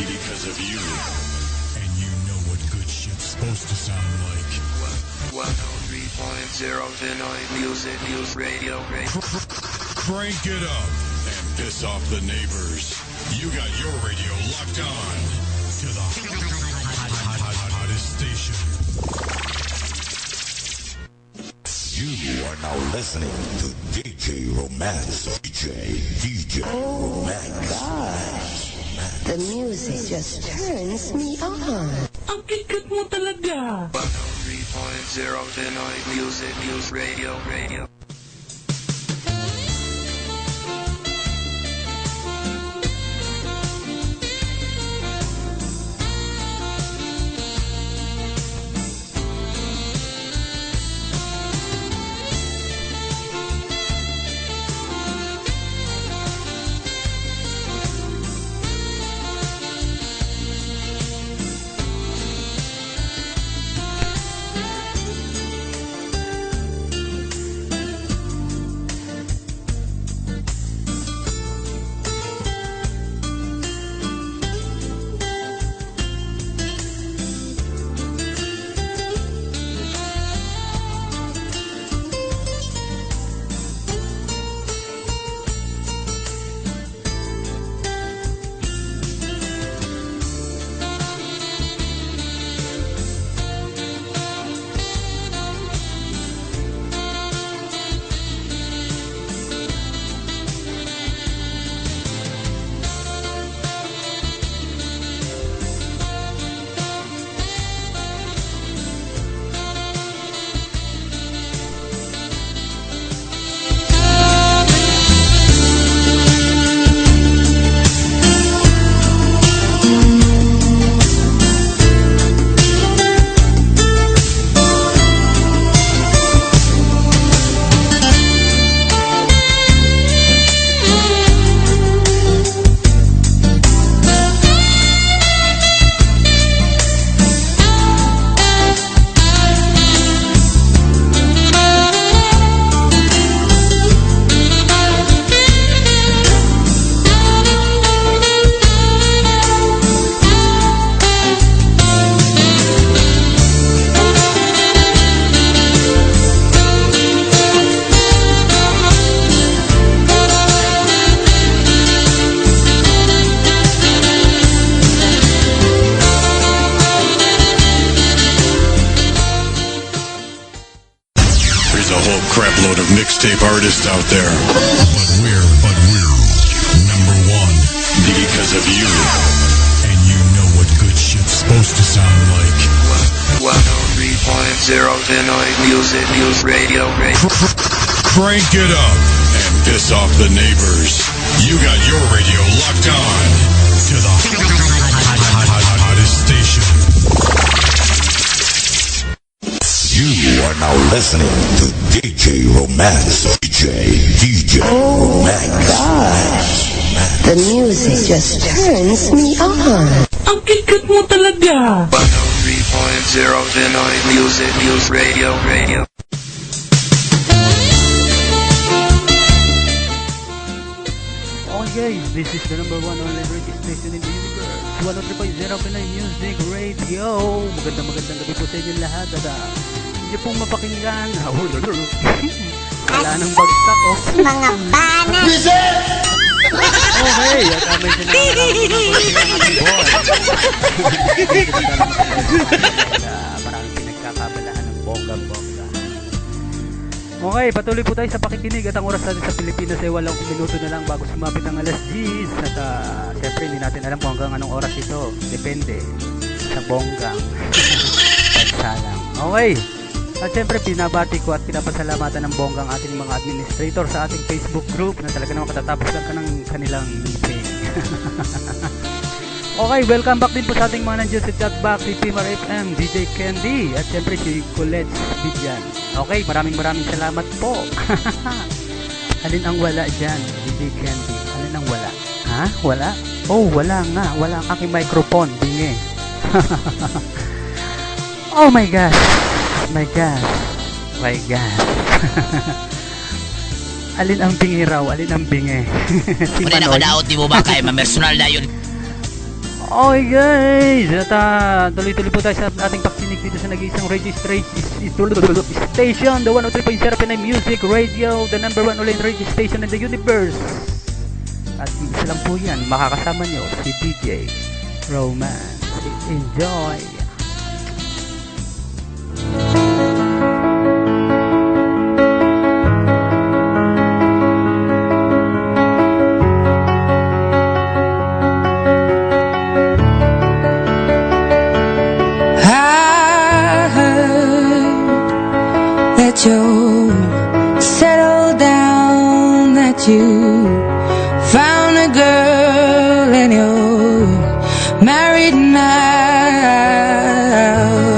because of you. And you know what good shit's supposed to sound like. 103.0 Pinoy Music News Radio. Crank it up and piss off the neighbors. You got your radio locked on to the hottest station. You are now listening to DJ Romance. DJ Oh my Romance. gosh. The music just turns me on. Ang kikat mo talaga. 103.0 Pinoy Music News Radio. Crapload of mixtape artists out there. But we're number one because of you. And you know what good shit's supposed to sound like. 103.0 Pinoy Music News Radio. Crank it up and piss off the neighbors. You got your radio locked on to the hottest station. You are now listening to DJ Romance. DJ Oh my Romance. gosh. The music just turns me on. Ang kikat mo talaga. 103.0 Pinoy Music News Radio. Okay guys, this is the number one online radio station in the universe, 103.0 Pinoy Music Radio. Magandang gabi po sa inyo lahat. At hindi pong mapakinggan. Wala nang bagsak oh. Mga bana! Okay, at may sinangalang maraming pinagkakabalahan ng bonggang-bongga. Okay, patuloy po tayo sa pakikinig at ang oras natin sa Pilipinas ay 8 minuto na lang bago sumapit ang alas 10. At siyempre hindi natin alam kung hanggang anong oras ito. Depende sa bonggang pagsalang. Okay, at siyempre pinabati ko at pinapasalamatan ng bonggang ating mga administrator sa ating Facebook group na talaga naman katatapos lang ka ng kanilang meeting. Okay, welcome back din po sa ating mga nandiyan sa chatbox, si Pimar FM, DJ Candy, at siyempre si Colette Bidyan. Okay, maraming salamat po. Alin ang wala dyan, DJ Candy? Alin ang wala? Ha? Wala? Oh, wala nga. Wala ang aking microphone, bingi. Oh my gosh. My gosh. My gosh. Alin ang bingi raw? Alin ang bingi? Si Muna Manoy. nakadaot di mo ba kay mamersonal na yun? Okay guys, at tuloy-tuloy po tayo sa ating pakikinig dito sa nag-iisang radio station, the 103.0 Pinay Music Radio, the number 1 online radio station in the universe. At isa lang po yan, makakasama nyo si DJ Romance. Enjoy! You settle down, that you found a girl and you're married now.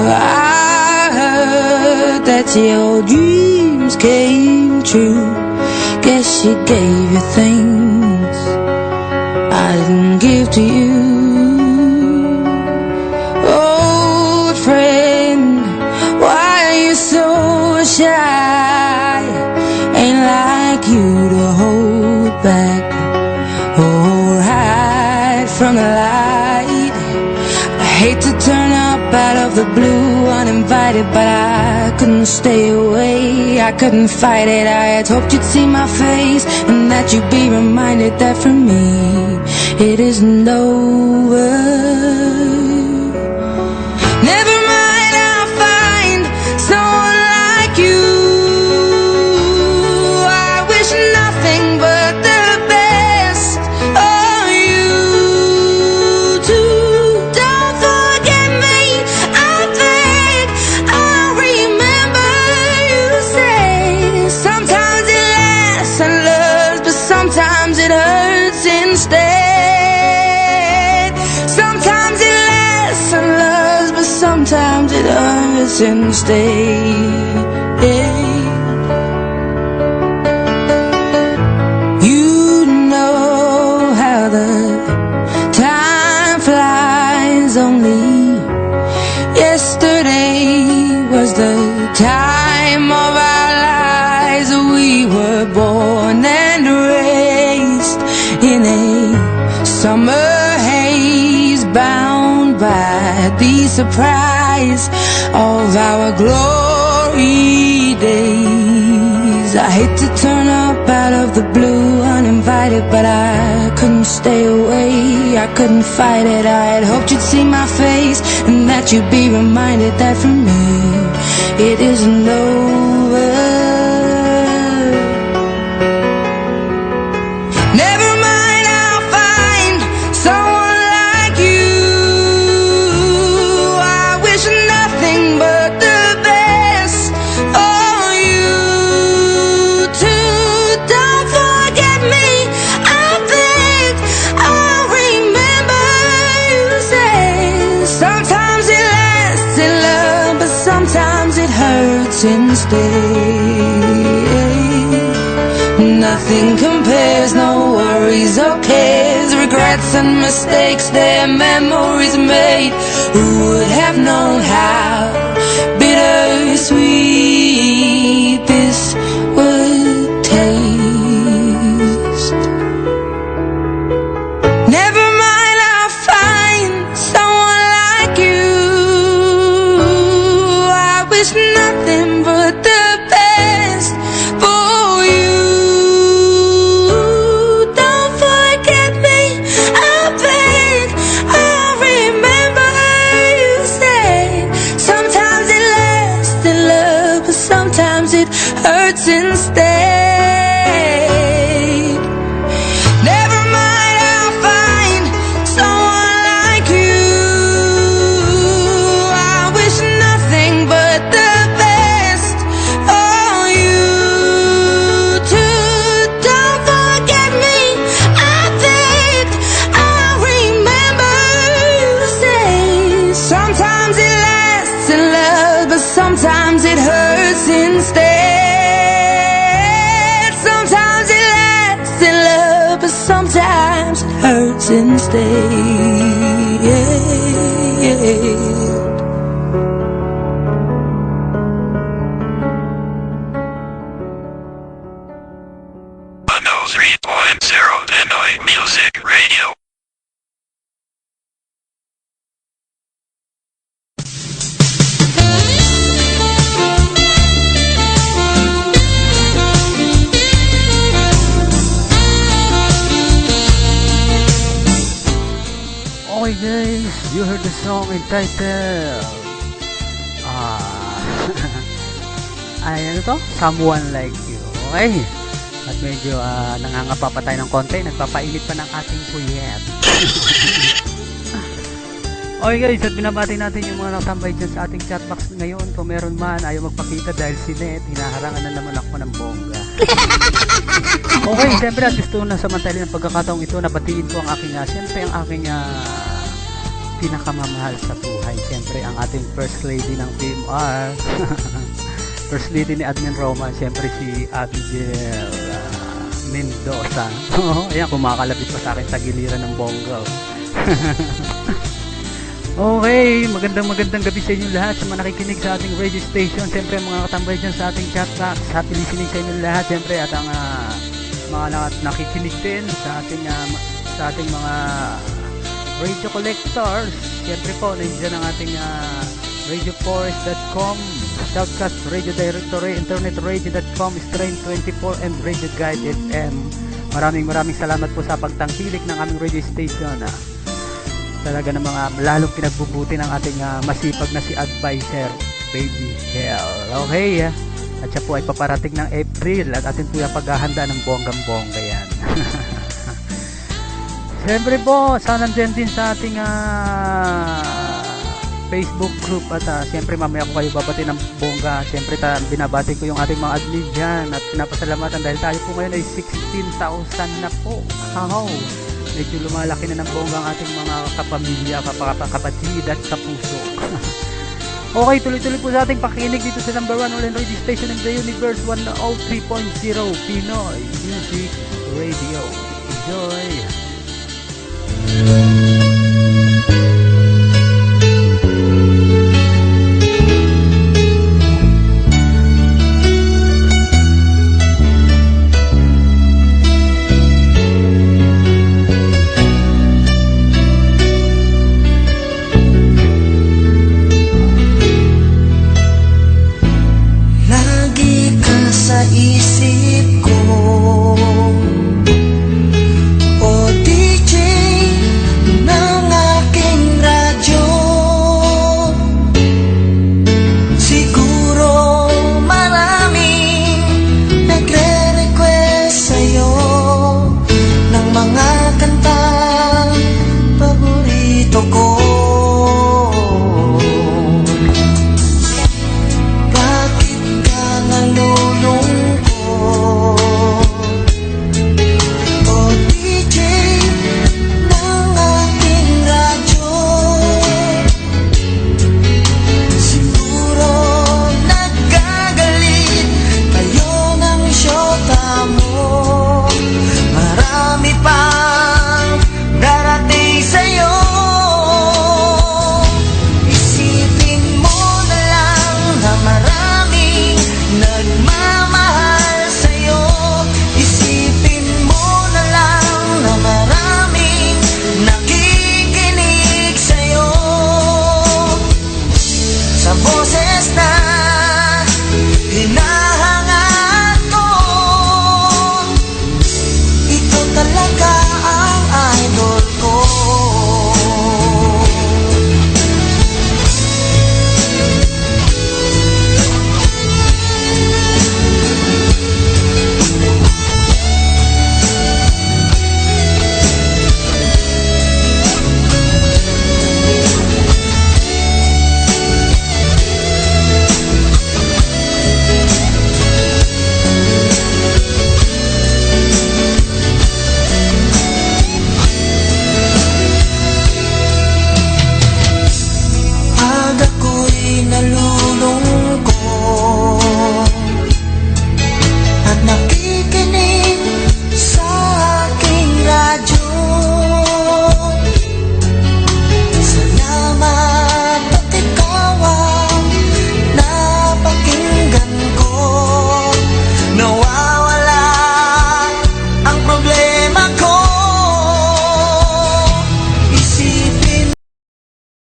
I heard that your dreams came true. Guess she gave you things I didn't give to you. Old friend, why are you so shy? Ain't like you to hold back or hide from the light. I hate to turn up out of the blue uninvited, but I couldn't stay away, I couldn't fight it. I had hoped you'd see my face and that you'd be reminded that for me it isn't over. Never mind, I'll find someone like you. I wish nothing but the best of you too. Don't forget me, I think I'll remember you say sometimes it lasts and loves, but sometimes it hurts instead. Sometimes it lasts and loves, but sometimes it hurts instead. You know how the time flies. Only yesterday was the time of our lives. We were born and raised in a summer haze, bound by the surprise of our glory days. I hate to turn up out of the blue uninvited, but I couldn't stay away, I couldn't fight it. I had hoped you'd see my face and that you'd be reminded that for me it isn't over. Never mind, I'll find someone like you. I wish nothing but the best for you too. Don't forget me, I think I'll remember you say sometimes it lasts in love, but sometimes it hurts instead. Nothing compares, no worries or cares, regrets and mistakes, their memories made. Who would have known how bittersweet this would taste? Never mind, I'll find someone like you. I wish nothing but the best for you. Don't forget me, I think I'll remember you say sometimes it lasts in love, but sometimes it hurts instead. Never mind, I'll find someone like you. I wish nothing but the best for you too. Don't forget me, I think I'll remember you say sometimes it lasts in love, but sometimes it hurts instead. Sometimes it lasts in love, but sometimes it hurts instead. Okay guys, you heard the song entitled ay ano to? Someone Like You. Okay. At medyo nangangapa pa tayo ng konti, nagpapainit pa ng ating puyet. Okay guys, at binabati natin yung mga nakatambay dyan sa ating chatbox ngayon. Kung meron man, ayaw magpakita dahil si Net, hinaharangan na naman ako ng bongga. Okay, siyempre at gusto na samantali ng pagkakataong ito, nabatiin ko ang aking, siyempre ang aking pinakamamahal sa buhay. Siyempre ang ating First Lady ng PMR. First Lady ni Admin Roma, siyempre si Abigail Mendoza. Ayan, kumakalapit pa sa akin sa giliran ng bongga. Okay, magandang gabi sa inyo lahat sa mga nakikinig sa ating radio station. Siyempre mga katambay dyan sa ating chatbox, happy listening sa inyo lahat. Siyempre at ang mga nakikinig din sa ating mga radio collectors. Siyempre po, nandiyan ang ating radioforest.com, Shoutcast Radio Directory, internetradio.com, Strain 24 and Radio Guide FM. Maraming salamat po sa pagtangkilik ng aming radio station. Talaga ng mga lalong pinagbubuti ng ating masipag na si Advisor Baby Hell. Okay, at siya po ay paparating ng April at atin po yung paghahanda ng bonggang-bongga yan. Siyempre po, sana nandiyan din sa ating Facebook group at siyempre mamaya ko kayo babati ng bongga. Siyempre binabati ko yung ating mga admin dyan at pinapasalamatan dahil tayo po ngayon ay 16,000 na po. How? Medyo lumalaki na ng bongga ang ating mga kapamilya, kapatid at kapuso. Okay, tuloy-tuloy po sa ating pakinig dito sa number 1 online radio station in the universe, 103.0 Pinoy Music Radio. Enjoy!